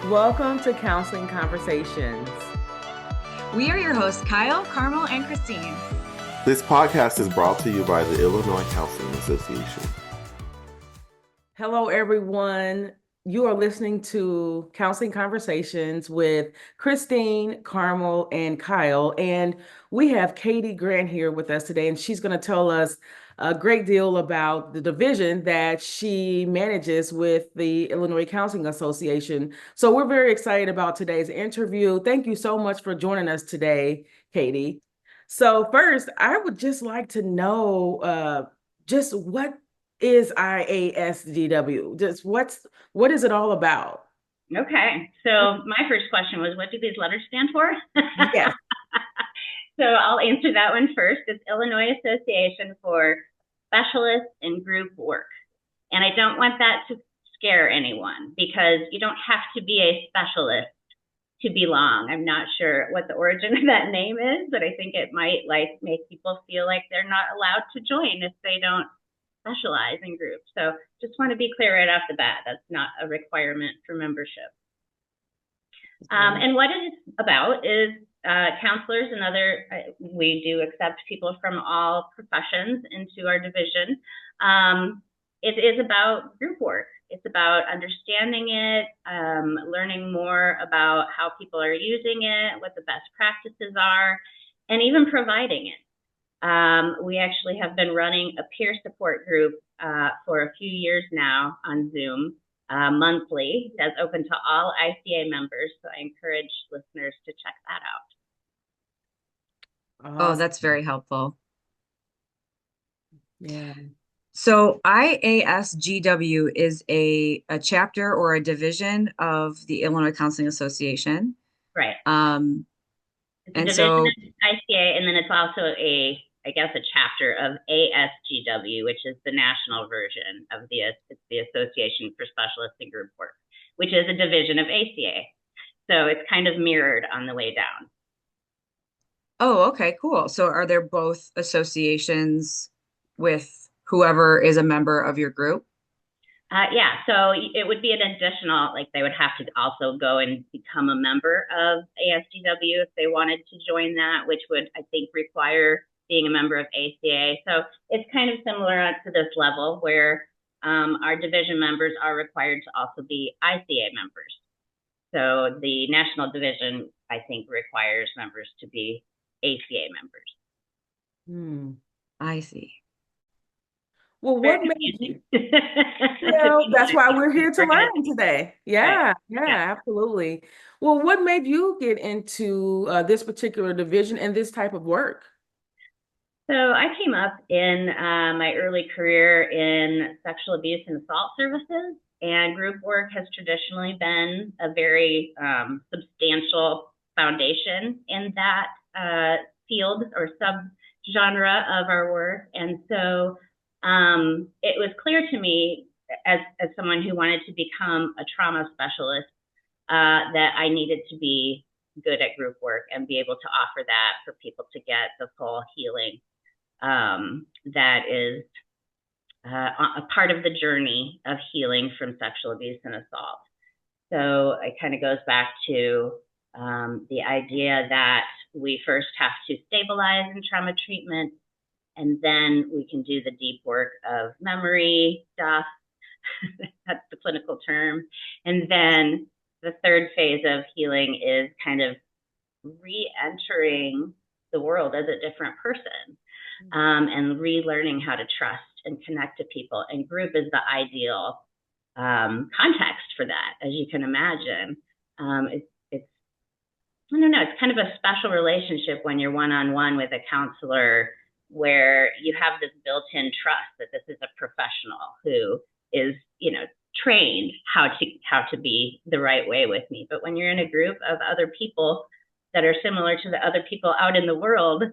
Welcome to Counseling Conversations. We are your hosts, Kyle, Carmel, and Christine. This podcast is brought to you by the Illinois Counseling Association. Hello, everyone. You are listening to Counseling Conversations with Christine, Carmel, and Kyle. And we have Katie Grant here with us today, and she's going to tell us a great deal about the division that she manages with the Illinois Counseling Association. So we're very excited about today's interview. Thank you so much for joining us today, Katie. So first, I would just like to know just what is IASGW? Just what is it all about? Okay, so my first question was, what do these letters stand for? Yes. So I'll answer that one first. It's Illinois Association for Specialists in Group Work. And I don't want that to scare anyone because you don't have to be a specialist to belong. I'm not sure what the origin of that name is, but I think it might make people feel like they're not allowed to join if they don't specialize in groups. So just want to be clear right off the bat, that's not a requirement for membership. And what it's about is counselors and we do accept people from all professions into our division. It is about group work. It's about understanding it, learning more about how people are using it, what the best practices are, and even providing it. We actually have been running a peer support group for a few years now on Zoom monthly. That's open to all ICA members, so I encourage listeners to check that out. Oh, that's very helpful. Yeah. So IASGW is a chapter or a division of the Illinois Counseling Association. Right. It's and so ICA, and then it's also a chapter of ASGW, which is the national version of the Association for Specialists in Group Work, which is a division of ACA. So it's kind of mirrored on the way down. Oh, okay, cool. So are there both associations with whoever is a member of your group? Yeah, so it would be an additional, they would have to also go and become a member of ASGW if they wanted to join that, which would, I think, require being a member of ACA. So it's kind of similar to this level where our division members are required to also be ICA members. So the national division, I think, requires members to be ACA members. I see. Well, what made you? That's why we're here to learn today. Yeah, absolutely. Well, what made you get into this particular division and this type of work? So I came up in my early career in sexual abuse and assault services, and group work has traditionally been a very substantial foundation in that field or subgenre of our work. And so it was clear to me as someone who wanted to become a trauma specialist that I needed to be good at group work and be able to offer that for people to get the full healing that is a part of the journey of healing from sexual abuse and assault. So it kind of goes back to the idea that we first have to stabilize in trauma treatment, and then we can do the deep work of memory stuff. That's the clinical term. And then the third phase of healing is kind of re-entering the world as a different person, and relearning how to trust and connect to people. And group is the ideal context for that, as you can imagine. I don't know, it's kind of a special relationship when you're one-on-one with a counselor where you have this built-in trust that this is a professional who is, trained how to be the right way with me. But when you're in a group of other people that are similar to the other people out in the world,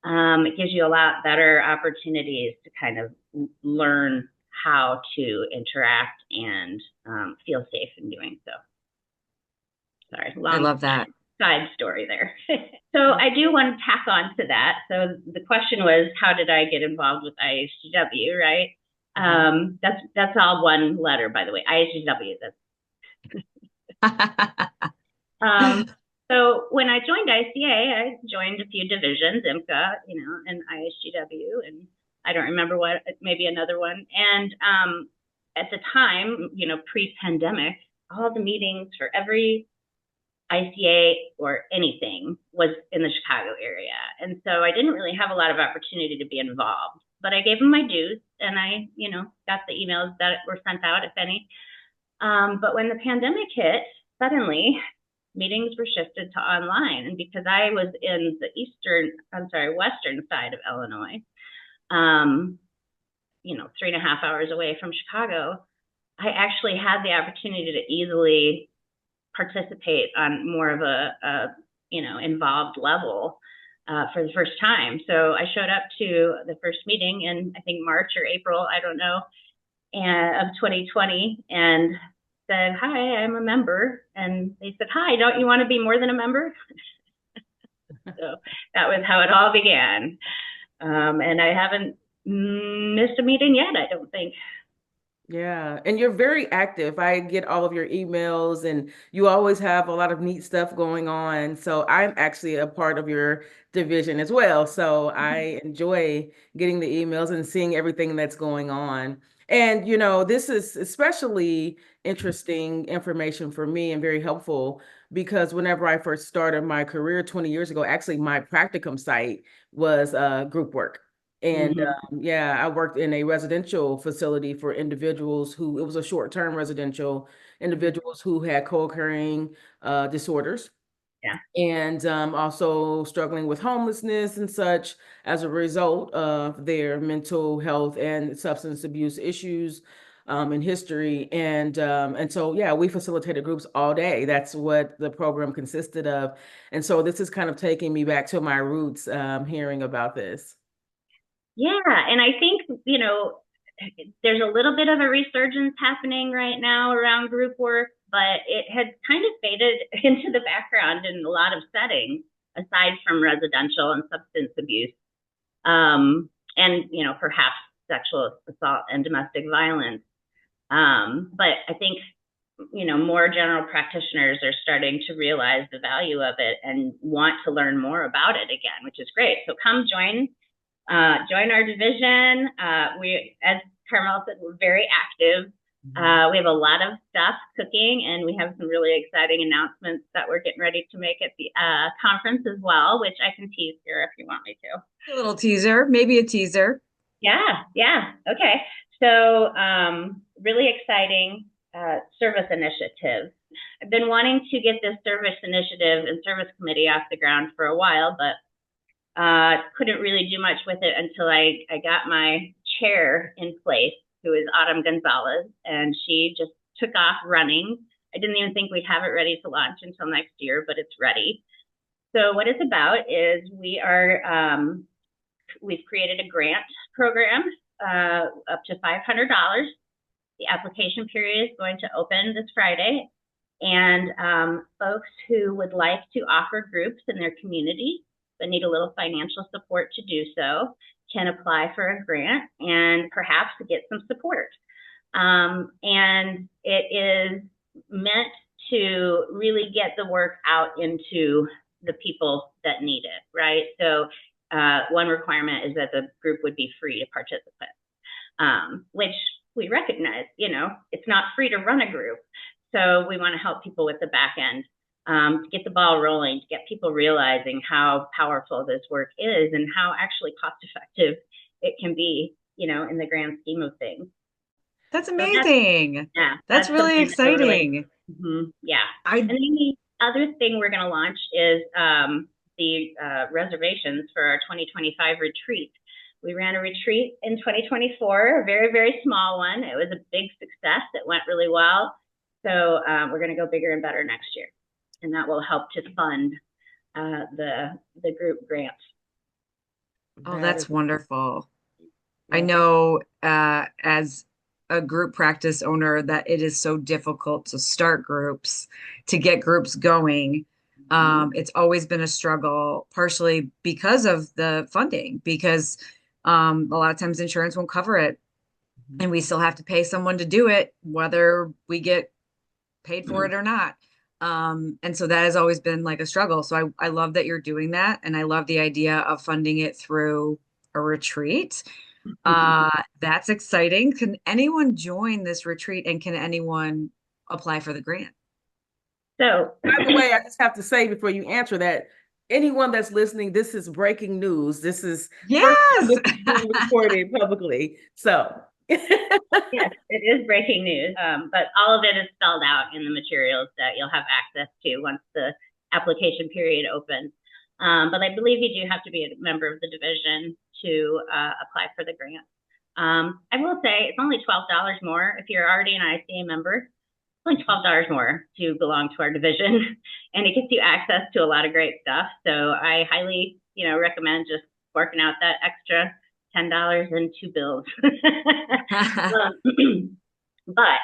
it gives you a lot better opportunities to kind of learn how to interact and feel safe in doing so. Sorry, I love that. Side story there. So I do want to tack on to that. So the question was, how did I get involved with IASGW, right? That's all one letter, by the way. IASGW, Um, so when I joined ICA, I joined a few divisions, IMCA, and IASGW, and I don't remember what, maybe another one. And at the time, pre-pandemic, all the meetings for every ICA or anything was in the Chicago area. And so I didn't really have a lot of opportunity to be involved, but I gave them my dues and I, got the emails that were sent out, if any. But when the pandemic hit, suddenly meetings were shifted to online. And because I was in the western side of Illinois, um, 3.5 hours away from Chicago, I actually had the opportunity to easily participate on more of a involved level for the first time. So I showed up to the first meeting in, I think, March or April, I don't know, of 2020, and said, "Hi, I'm a member." And they said, "Hi, don't you want to be more than a member?" So that was how it all began. And I haven't missed a meeting yet, I don't think. Yeah, and you're very active. I get all of your emails, and you always have a lot of neat stuff going on. So I'm actually a part of your division as well. So I enjoy getting the emails and seeing everything that's going on. And, this is especially interesting information for me and very helpful because whenever I first started my career 20 years ago, actually my practicum site was group work. And Mhm. yeah, I worked in a residential facility for individuals who, it was a short-term residential, individuals who had co-occurring disorders Yeah. and also struggling with homelessness and such as a result of their mental health and substance abuse issues in history. And so, yeah, we facilitated groups all day. That's what the program consisted of. And so this is kind of taking me back to my roots, hearing about this. Yeah, and I think, there's a little bit of a resurgence happening right now around group work, but it had kind of faded into the background in a lot of settings, aside from residential and substance abuse, and, perhaps sexual assault and domestic violence. But I think, more general practitioners are starting to realize the value of it and want to learn more about it again, which is great. So come join our division. As Carmel said, we're very active. We have a lot of stuff cooking, and we have some really exciting announcements that we're getting ready to make at the conference as well, which I can tease here if you want me to. A little teaser, maybe a teaser. Yeah. Okay. So, really exciting service initiative. I've been wanting to get this service initiative and service committee off the ground for a while, but couldn't really do much with it until I got my chair in place, who is Autumn Gonzalez, and she just took off running. I didn't even think we'd have it ready to launch until next year, but it's ready. So what it's about is we've created a grant program up to $500. The application period is going to open this Friday, and folks who would like to offer groups in their community but need a little financial support to do so can apply for a grant and perhaps get some support. And it is meant to really get the work out into the people that need it, right? So one requirement is that the group would be free to participate, which we recognize, it's not free to run a group. So we want to help people with the back end to get the ball rolling, to get people realizing how powerful this work is and how actually cost effective it can be, in the grand scheme of things. That's So amazing. That's really exciting. Yeah. And then the other thing we're going to launch is the reservations for our 2025 retreat. We ran a retreat in 2024, a very, very small one. It was a big success. It went really well. So we're going to go bigger and better next year. And that will help to fund the group grants. Oh, that's wonderful. I know as a group practice owner that it is so difficult to start groups, to get groups going. It's always been a struggle, partially because of the funding, because a lot of times insurance won't cover it. And we still have to pay someone to do it, whether we get paid for it or not. And so that has always been like a struggle. So I love that you're doing that. And I love the idea of funding it through a retreat. That's exciting. Can anyone join this retreat and can anyone apply for the grant? So, By the way, I just have to say before you answer that, anyone that's listening, this is breaking news. This is first time Yes. this is being recorded publicly. So yes, it is breaking news, but all of it is spelled out in the materials that you'll have access to once the application period opens. But I believe you do have to be a member of the division to apply for the grant. I will say it's only $12 more if you're already an ICA member. It's only $12 more to belong to our division, and it gets you access to a lot of great stuff. So I highly, recommend just working out that extra $10 and two bills. But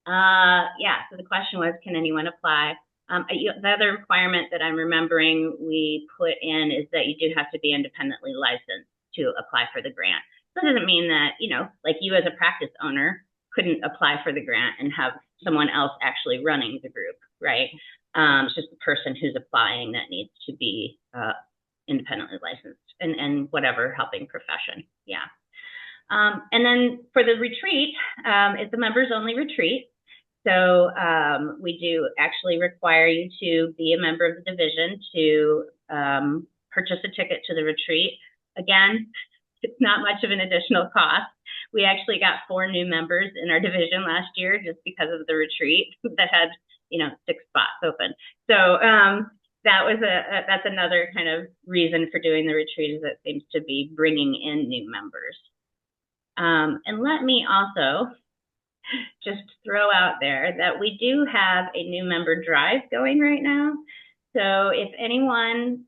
yeah, so the question was, can anyone apply? The other requirement that I'm remembering we put in is that you do have to be independently licensed to apply for the grant. That doesn't mean that, like you as a practice owner couldn't apply for the grant and have someone else actually running the group, right? It's just the person who's applying that needs to be independently licensed and whatever helping profession. Yeah. And then for the retreat, it's a members only retreat. So we do actually require you to be a member of the division to purchase a ticket to the retreat. Again, it's not much of an additional cost. We actually got 4 new members in our division last year just because of the retreat that had, 6 spots open. So that's another kind of reason for doing the retreat, is it seems to be bringing in new members. And let me also just throw out there that we do have a new member drive going right now. So if anyone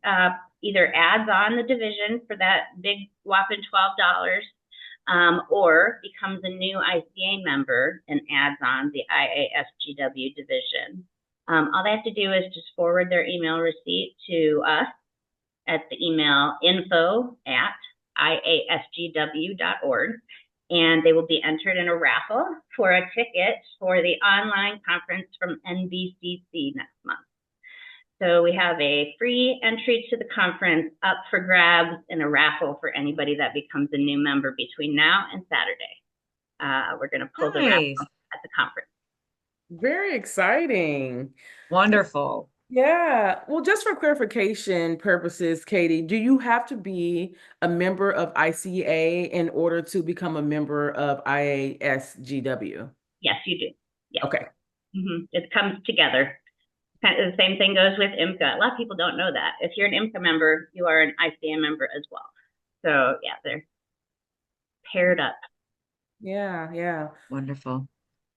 either adds on the division for that big whopping $12, or becomes a new ICA member and adds on the IASGW division, all they have to do is just forward their email receipt to us at the email info@iasgw.org, and they will be entered in a raffle for a ticket for the online conference from NBCC next month. So we have a free entry to the conference up for grabs and a raffle for anybody that becomes a new member between now and Saturday. We're going to pull the raffle at the conference. very exciting. Wonderful. Yeah. Well, just for clarification purposes, Katie, do you have to be a member of ICA in order to become a member of IASGW? Yes, you do. Yes. Okay. It comes together. Kind of the same thing goes with IMCA. A lot of people don't know that. If you're an IMCA member, you are an ICA member as well. So yeah, they're paired up. Yeah, yeah. Wonderful.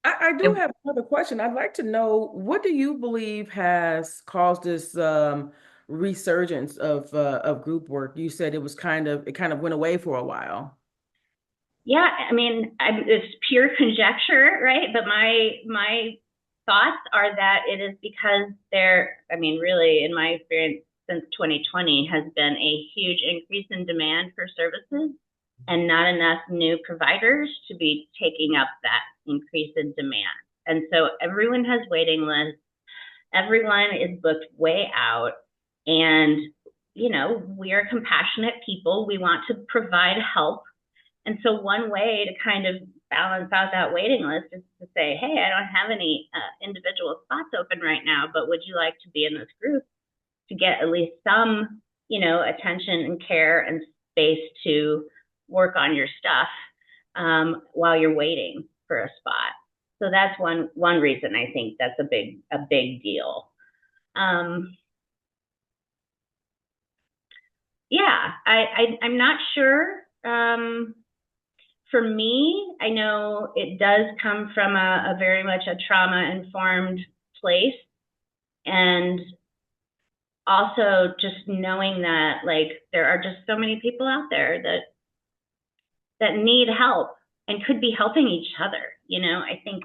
I do have another question. I'd like to know, what do you believe has caused this resurgence of group work? You said it kind of went away for a while. Yeah, I mean, it's pure conjecture, right? But my thoughts are that it is because really, in my experience since 2020, has been a huge increase in demand for services and not enough new providers to be taking up that increase in demand. And so everyone has waiting lists, everyone is booked way out, and we are compassionate people. We want to provide help. And so one way to kind of balance out that waiting list is to say, hey, I don't have any individual spots open right now, but would you like to be in this group to get at least some, attention and care and space to work on your stuff while you're waiting for a spot. So that's one reason I think that's a big deal. Yeah, I'm not sure. For me, I know it does come from a very much a trauma-informed place, and also just knowing that there are just so many people out there that need help and could be helping each other. I think,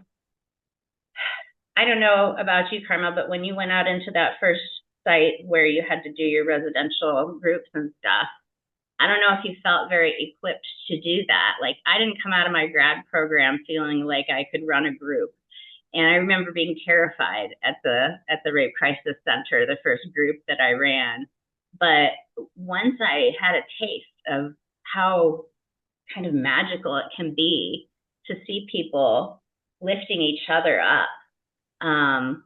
I don't know about you, Karma, but when you went out into that first site where you had to do your residential groups and stuff, I don't know if you felt very equipped to do that. Like, I didn't come out of my grad program feeling like I could run a group. And I remember being terrified at the rape crisis center, the first group that I ran. But once I had a taste of how kind of magical it can be to see people lifting each other up, I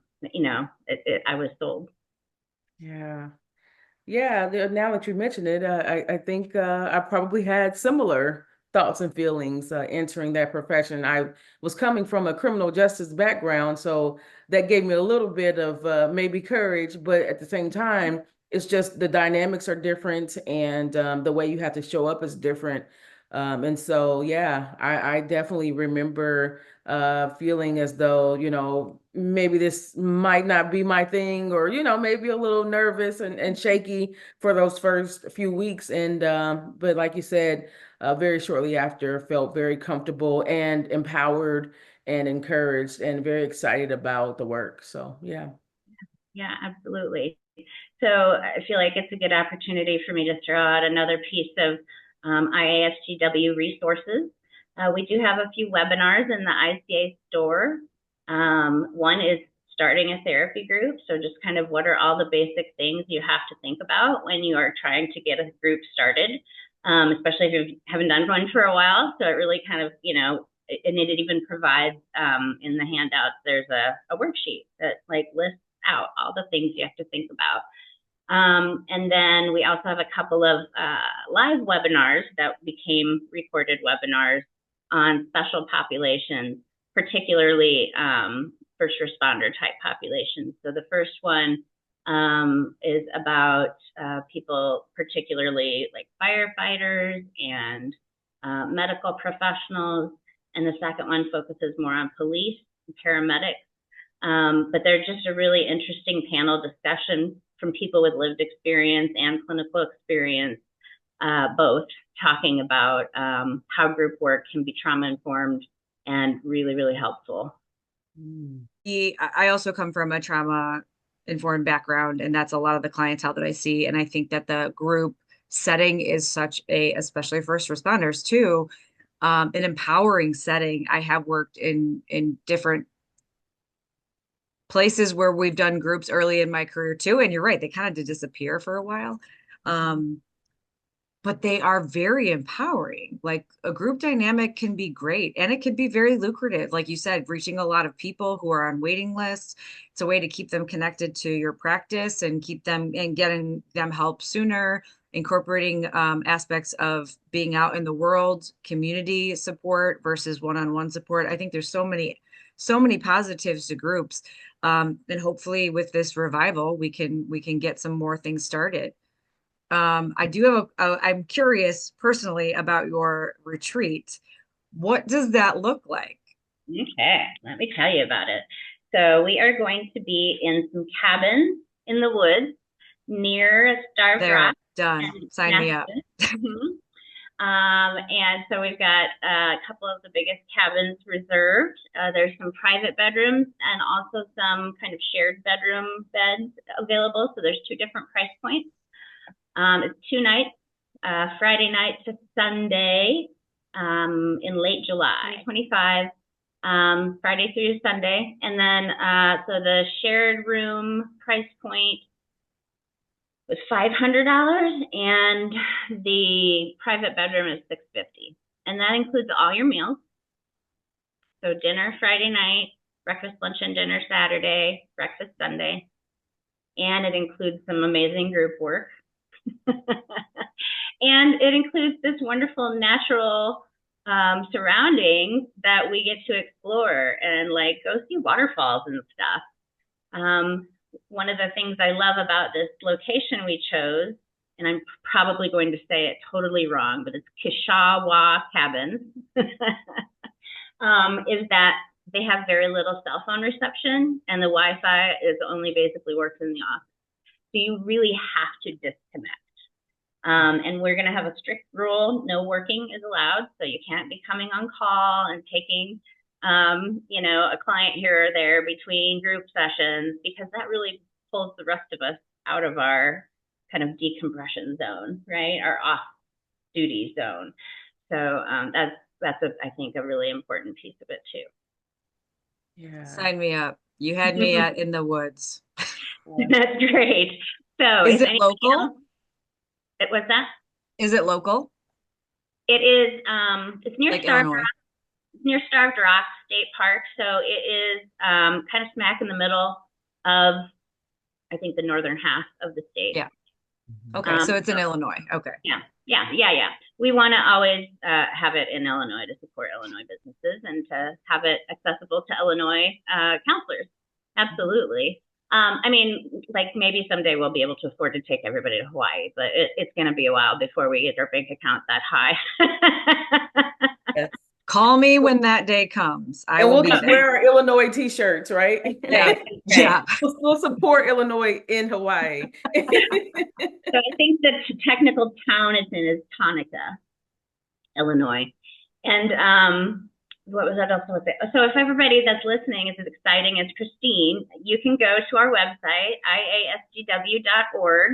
was sold. Yeah. Yeah, now that you mention it, I think I probably had similar thoughts and feelings entering that profession. I was coming from a criminal justice background, so that gave me a little bit of maybe courage, but at the same time, it's just the dynamics are different and the way you have to show up is different. And so, yeah, I definitely remember feeling as though, maybe this might not be my thing, or, maybe a little nervous and shaky for those first few weeks. And, but like you said, very shortly after, felt very comfortable and empowered and encouraged and very excited about the work. So, yeah. Yeah, absolutely. So I feel like it's a good opportunity for me to throw out another piece of IASGW resources. We do have a few webinars in the ICA store. One is starting a therapy group. So just kind of what are all the basic things you have to think about when you are trying to get a group started, especially if you haven't done one for a while. So it really kind of, and it even provides in the handouts, there's a worksheet that like lists out all the things you have to think about. And then we also have a couple of live webinars that became recorded webinars on special populations, particularly first responder type populations. So the first one is about people, particularly like firefighters and medical professionals. And the second one focuses more on police and paramedics. But they're just a really interesting panel discussion from people with lived experience and clinical experience, both talking about how group work can be trauma informed and really, really helpful. I also come from a trauma informed background, and that's a lot of the clientele that I see. And I think that the group setting is such especially first responders too, an empowering setting. I have worked in different places where we've done groups early in my career too. And you're right, they kind of did disappear for a while. But they are very empowering. Like a group dynamic can be great and it can be very lucrative. Like you said, reaching a lot of people who are on waiting lists. It's a way to keep them connected to your practice and keep them and getting them help sooner, incorporating aspects of being out in the world, community support versus one-on-one support. I think there's so many positives to groups. And hopefully with this revival, we can get some more things started. I do have I'm curious personally about your retreat. What does that look like? Okay, let me tell you about it. So we are going to be in some cabins in the woods near Starved Rock. Done. Sign me up. And so we've got a couple of the biggest cabins reserved. There's some private bedrooms and also some kind of shared bedroom beds available. So there's two different price points. It's 2 nights, Friday night to Sunday in late July, 25, Friday through Sunday. And then, so the shared room price point was $500 and the private bedroom is $650. And that includes all your meals. So dinner Friday night, breakfast, lunch, and dinner Saturday, breakfast Sunday. And it includes some amazing group work. And it includes this wonderful natural surroundings that we get to explore and like go see waterfalls and stuff. One of the things I love about this location we chose, and I'm probably going to say it totally wrong, but it's Kishawa Cabins, is that they have very little cell phone reception and the Wi-Fi is only basically works in the office. So you really have to disconnect. And we're going to have a strict rule, no working is allowed. So you can't be coming on call and taking, a client here or there between group sessions, because that really pulls the rest of us out of our kind of decompression zone, right? Our off duty zone. So that's I think a really important piece of it too. Yeah. Sign me up. You had me at in the woods. That's great. So Is if it anybody local? else, what's that? Is it local? It is, it's near Like Starved Illinois? Rock, near Starved Rock State Park. So it is kind of smack in the middle of, I think, the northern half of the state. Yeah. Okay, Um, so it's in Illinois. Okay. yeah. We want to always have it in Illinois to support Illinois businesses and to have it accessible to Illinois counselors. Absolutely. I mean, like maybe someday we'll be able to afford to take everybody to Hawaii, but it's going to be a while before we get our bank account that high. Yes. Call me when that day comes. I And will we'll be just there. wear our Illinois t-shirts, right? Yeah. Yeah. We'll support Illinois in Hawaii. So I think the technical town it's in is Tonka, Illinois. And what was that also? So if everybody that's listening is as exciting as Christine, you can go to our website, IASGW.org,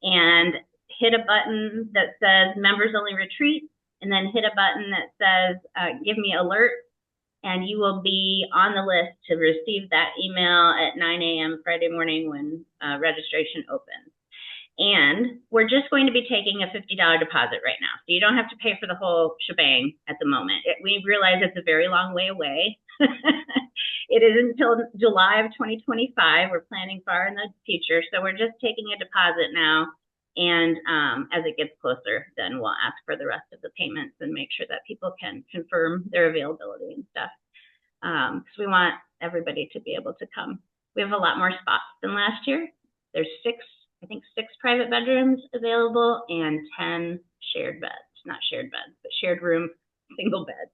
and hit a button that says members only retreat, and then hit a button that says give me alert, and you will be on the list to receive that email at 9 a.m. Friday morning when registration opens. And we're just going to be taking a $50 deposit right now. So you don't have to pay for the whole shebang at the moment. We realize it's a very long way away. It isn't until July of 2025. We're planning far in the future. So we're just taking a deposit now. And as it gets closer, then we'll ask for the rest of the payments and make sure that people can confirm their availability and stuff. Because we want everybody to be able to come. We have a lot more spots than last year. There's six private bedrooms available and 10 shared beds. Not shared beds, but shared room, single beds.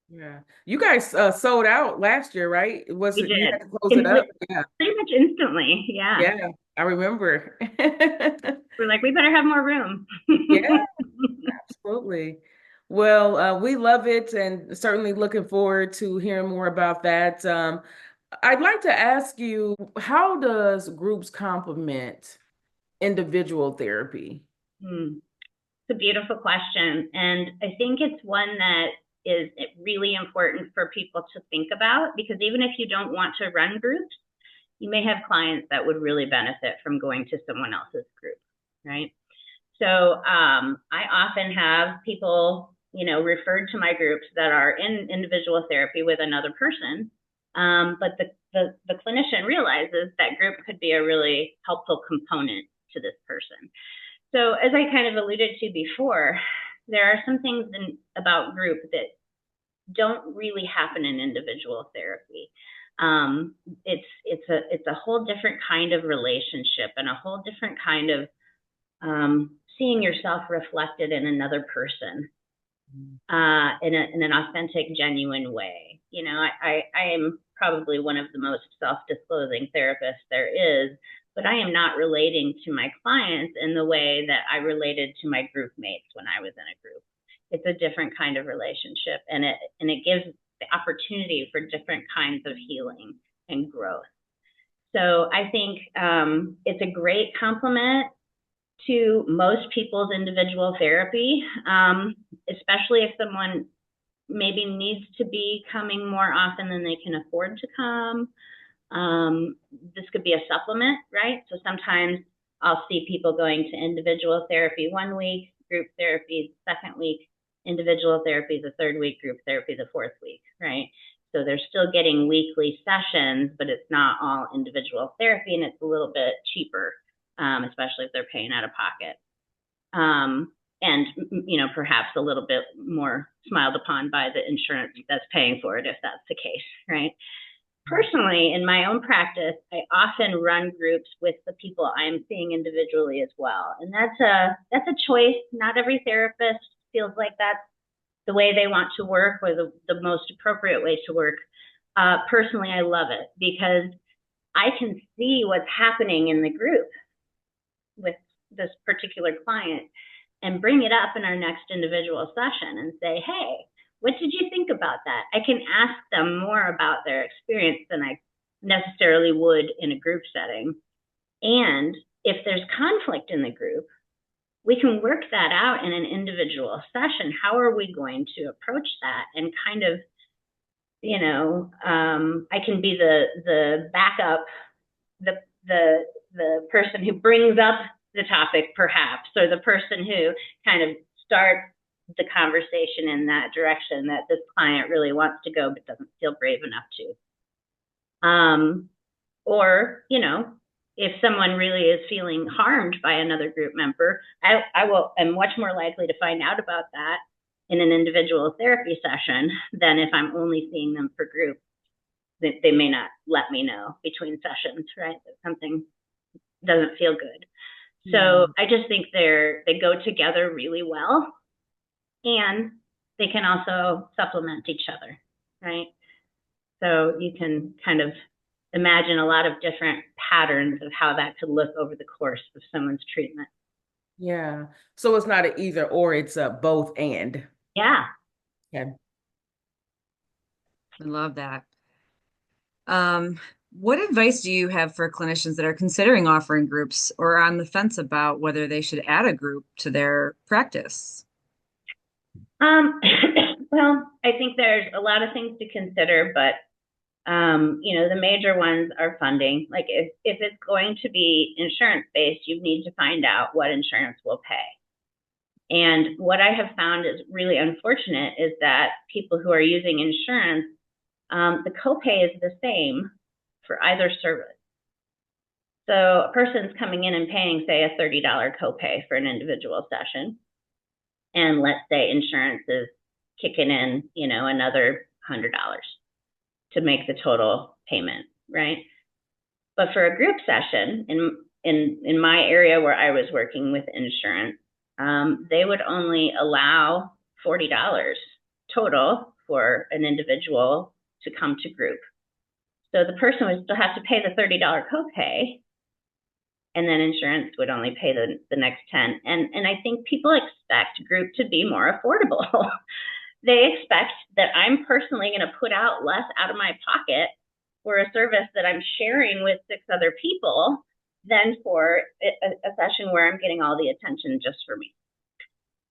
Yeah. You guys sold out last year, right? Was We it you did. had to close it up? Yeah. Pretty much instantly. Yeah. Yeah, I remember. We're like, we better have more room. Yeah, absolutely. Well, we love it and certainly looking forward to hearing more about that. I'd like to ask you, how does groups complement individual therapy? It's a beautiful question. And I think it's one that is really important for people to think about, because even if you don't want to run groups, you may have clients that would really benefit from going to someone else's group, right? So I often have people, referred to my groups that are in individual therapy with another person. But the clinician realizes that group could be a really helpful component to this person. So as I kind of alluded to before, there are some things about group that don't really happen in individual therapy. It's a whole different kind of relationship and a whole different kind of seeing yourself reflected in another person in an authentic, genuine way. I am probably one of the most self-disclosing therapists there is, but I am not relating to my clients in the way that I related to my group mates when I was in a group. It's a different kind of relationship, and it gives the opportunity for different kinds of healing and growth. So I think it's a great complement to most people's individual therapy, especially if someone maybe needs to be coming more often than they can afford to come. This could be a supplement, right? So sometimes I'll see people going to individual therapy 1 week, group therapy the second week, individual therapy the third week, group therapy the fourth week, right? So they're still getting weekly sessions, but it's not all individual therapy, and it's a little bit cheaper, especially if they're paying out of pocket. And, perhaps a little bit more smiled upon by the insurance that's paying for it, if that's the case, right? Personally, in my own practice, I often run groups with the people I'm seeing individually as well. And that's a choice. Not every therapist feels like that's the way they want to work or the most appropriate way to work. Personally, I love it because I can see what's happening in the group with this particular client and bring it up in our next individual session and say, hey, what did you think about that? I can ask them more about their experience than I necessarily would in a group setting. And if there's conflict in the group, we can work that out in an individual session. How are we going to approach that and kind of I can be the backup, the the the person who brings up the topic perhaps, or the person who kind of starts the conversation in that direction that this client really wants to go but doesn't feel brave enough to. Or, if someone really is feeling harmed by another group member, am much more likely to find out about that in an individual therapy session than if I'm only seeing them for group. They may not let me know between sessions, right? That something doesn't feel good. So I just think they go together really well, and they can also supplement each other, right? So you can kind of imagine a lot of different patterns of how that could look over the course of someone's treatment. Yeah. So it's not an either or, it's a both and. Yeah. Okay. I love that. What advice do you have for clinicians that are considering offering groups or on the fence about whether they should add a group to their practice? Well, I think there's a lot of things to consider, but the major ones are funding. Like if it's going to be insurance based, you need to find out what insurance will pay. And what I have found is really unfortunate is that people who are using insurance, the copay is the same for either service. So a person's coming in and paying, say, a $30 copay for an individual session. And let's say insurance is kicking in, another $100 to make the total payment, right? But for a group session, in my area where I was working with insurance, they would only allow $40 total for an individual to come to group. So the person would still have to pay the $30 copay, and then insurance would only pay the next 10. And I think people expect group to be more affordable. They expect that I'm personally going to put out less out of my pocket for a service that I'm sharing with 6 other people than for a session where I'm getting all the attention just for me.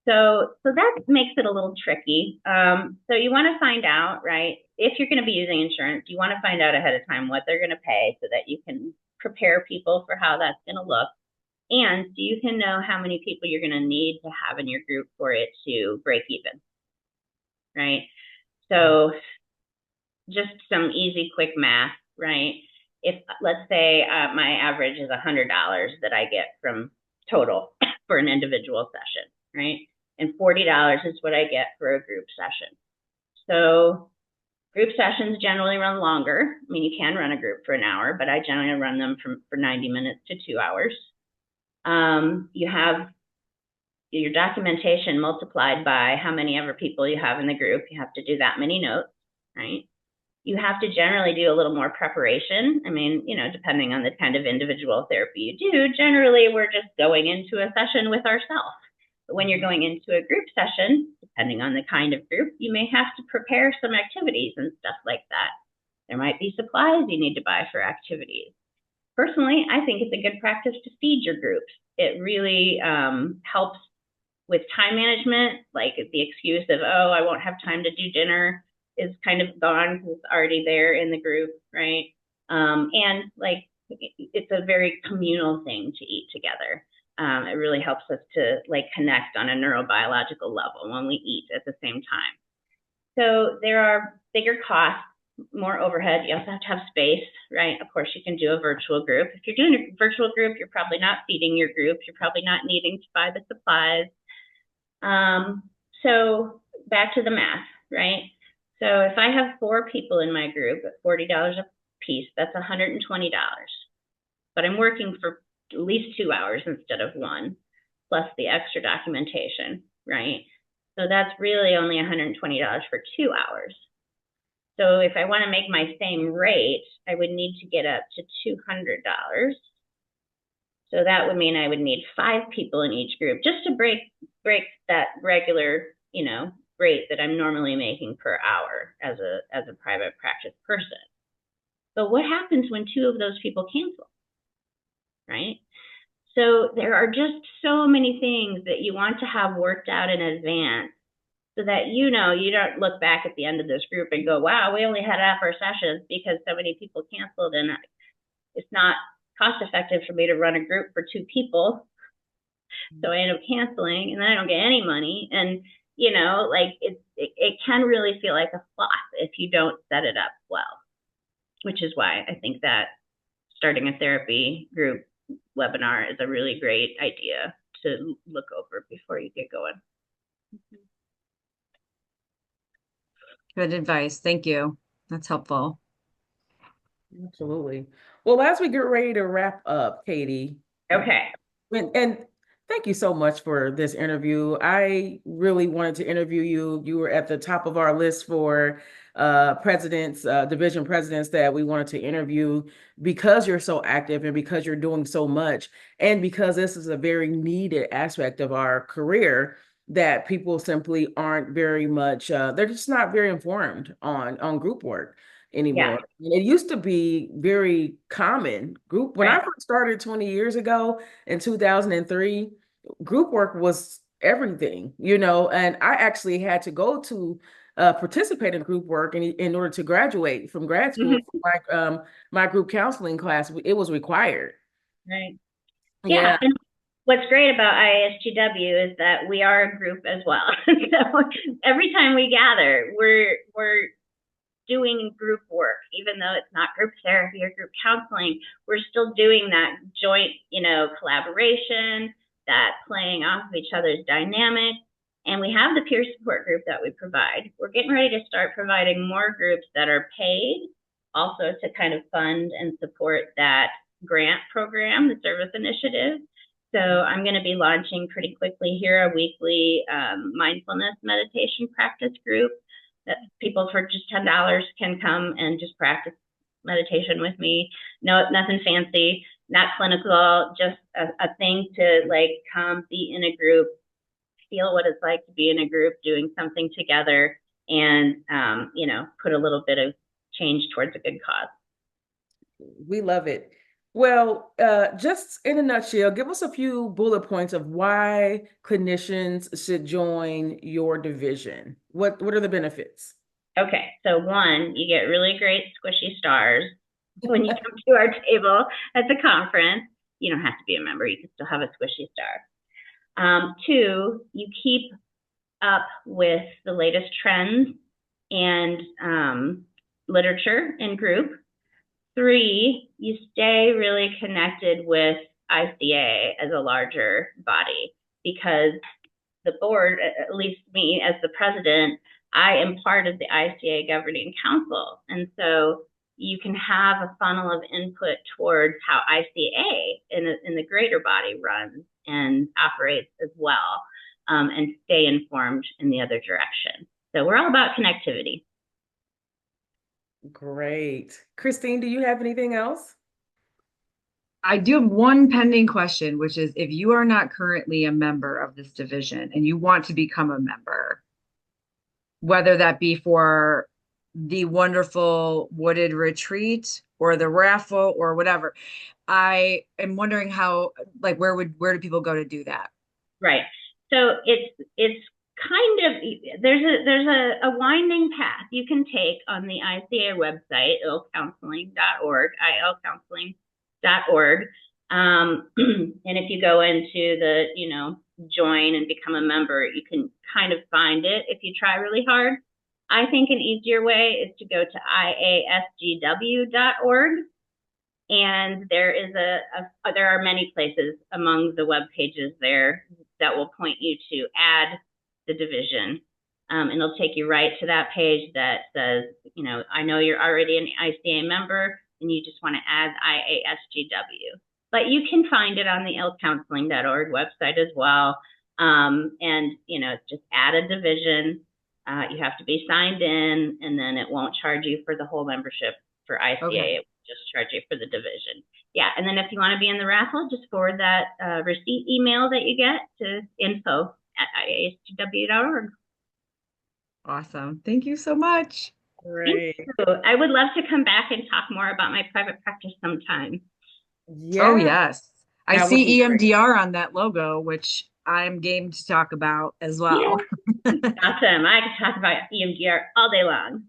So that makes it a little tricky. So you want to find out, right? If you're going to be using insurance, you want to find out ahead of time what they're going to pay so that you can prepare people for how that's going to look. And so you can know how many people you're going to need to have in your group for it to break even, right? So just some easy, quick math, right? If let's say my average is $100 that I get from total for an individual session, right? And $40 is what I get for a group session. So group sessions generally run longer. I mean, you can run a group for an hour, but I generally run them for 90 minutes to 2 hours. You have your documentation multiplied by how many ever people you have in the group. You have to do that many notes, right? You have to generally do a little more preparation. I mean, depending on the kind of individual therapy you do, generally we're just going into a session with ourselves. But when you're going into a group session, depending on the kind of group, you may have to prepare some activities and stuff like that. There might be supplies you need to buy for activities. Personally, I think it's a good practice to feed your groups. It really helps with time management, like the excuse of, oh, I won't have time to do dinner is kind of gone because it's already there in the group, right? And like it's a very communal thing to eat together. It really helps us to like connect on a neurobiological level when we eat at the same time. So there are bigger costs, more overhead. You also have to have space, right? Of course, you can do a virtual group. If you're doing a virtual group, you're probably not feeding your group. You're probably not needing to buy the supplies. So back to the math, right? So if I have 4 people in my group at $40 a piece, that's $120. But I'm working for at least 2 hours instead of 1, plus the extra documentation, right? So that's really only $120 for 2 hours. So if I want to make my same rate, I would need to get up to $200. So that would mean I would need 5 people in each group just to break that regular, rate that I'm normally making per hour as a private practice person. But what happens when 2 of those people cancel, right? So there are just so many things that you want to have worked out in advance so that you know you don't look back at the end of this group and go, wow, we only had half our sessions because so many people canceled, and it's not cost effective for me to run a group for 2 people. So I end up canceling, and then I don't get any money. And like it can really feel like a flop if you don't set it up well, which is why I think that starting a therapy group webinar is a really great idea to look over before you get going. Good advice. Thank you. That's helpful. Absolutely. Well, as we get ready to wrap up, Katie. Okay. And thank you so much for this interview. I really wanted to interview you. You were at the top of our list for presidents, division presidents that we wanted to interview because you're so active and because you're doing so much, and because this is a very needed aspect of our career that people simply aren't very much, they're just not very informed on group work anymore. Yeah. It used to be very common. Group, when I Right. first started 20 years ago in 2003, group work was everything, and I actually had to go to participate in group work in order to graduate from grad school. Mm-hmm. My group counseling class, it was required. Right. Yeah. Yeah. And what's great about IASGW is that we are a group as well. So every time we gather, we're doing group work, even though it's not group therapy or group counseling. We're still doing that joint, collaboration, that playing off of each other's dynamic. And we have the peer support group that we provide. We're getting ready to start providing more groups that are paid, also to kind of fund and support that grant program, the service initiative. So I'm going to be launching pretty quickly here a weekly mindfulness meditation practice group that people for just $10 can come and just practice meditation with me. No, nothing fancy, not clinical, just a thing to like come, be in a group, feel what it's like to be in a group doing something together, and put a little bit of change towards a good cause. We love it. Well, just in a nutshell, give us a few bullet points of why clinicians should join your division. What are the benefits? Okay, so one, you get really great squishy stars when you come to our table at the conference. You don't have to be a member, you can still have a squishy star. Two, you keep up with the latest trends and literature in group. Three, you stay really connected with ICA as a larger body, because the board, at least me as the president, I am part of the ICA governing council. And so you can have a funnel of input towards how ICA in the greater body runs and operates as well, and stay informed in the other direction. So we're all about connectivity. Great. Christine, do you have anything else? I do have one pending question, which is if you are not currently a member of this division and you want to become a member, whether that be for the wonderful wooded retreat or the raffle or whatever, I am wondering how, like, where do people go to do that? Right. So it's kind of, there's a winding path you can take on the ICA website, ilcounseling.org, ilcounseling.org. And if you go into the, join and become a member, you can kind of find it if you try really hard. I think an easier way is to go to IASGW.org. And there is there are many places among the web pages there that will point you to add the division. And it'll take you right to that page that says, I know you're already an ICA member and you just want to add IASGW. But you can find it on the ilcounseling.org website as well. And, just add a division. You have to be signed in, and then it won't charge you for the whole membership for ICA. Okay. It will just charge you for the division. Yeah, and then if you want to be in the raffle, just forward that receipt email that you get to info@iasgw.org. Awesome. Thank you so much. Great. Thank you. I would love to come back and talk more about my private practice sometime. Yeah. Oh, yes. I That would see be great. EMDR on that logo, which I'm game to talk about as well. Yeah. Awesome. I could talk about EMDR all day long.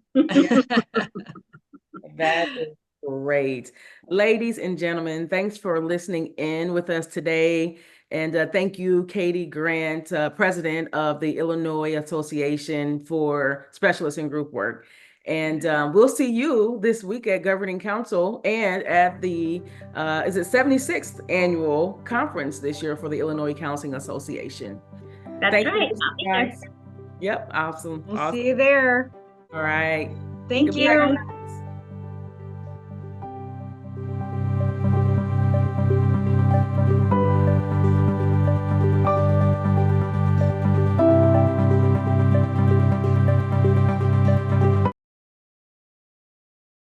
That is great. Ladies and gentlemen, thanks for listening in with us today. And thank you, Katie Grant, President of the Illinois Association for Specialists in Group Work. And we'll see you this week at Governing Council and at the, is it 76th annual conference this year for the Illinois Counseling Association. That's Thank right. you, guys. Yep, awesome. We'll awesome. see you there. All right. Thank Goodbye. you.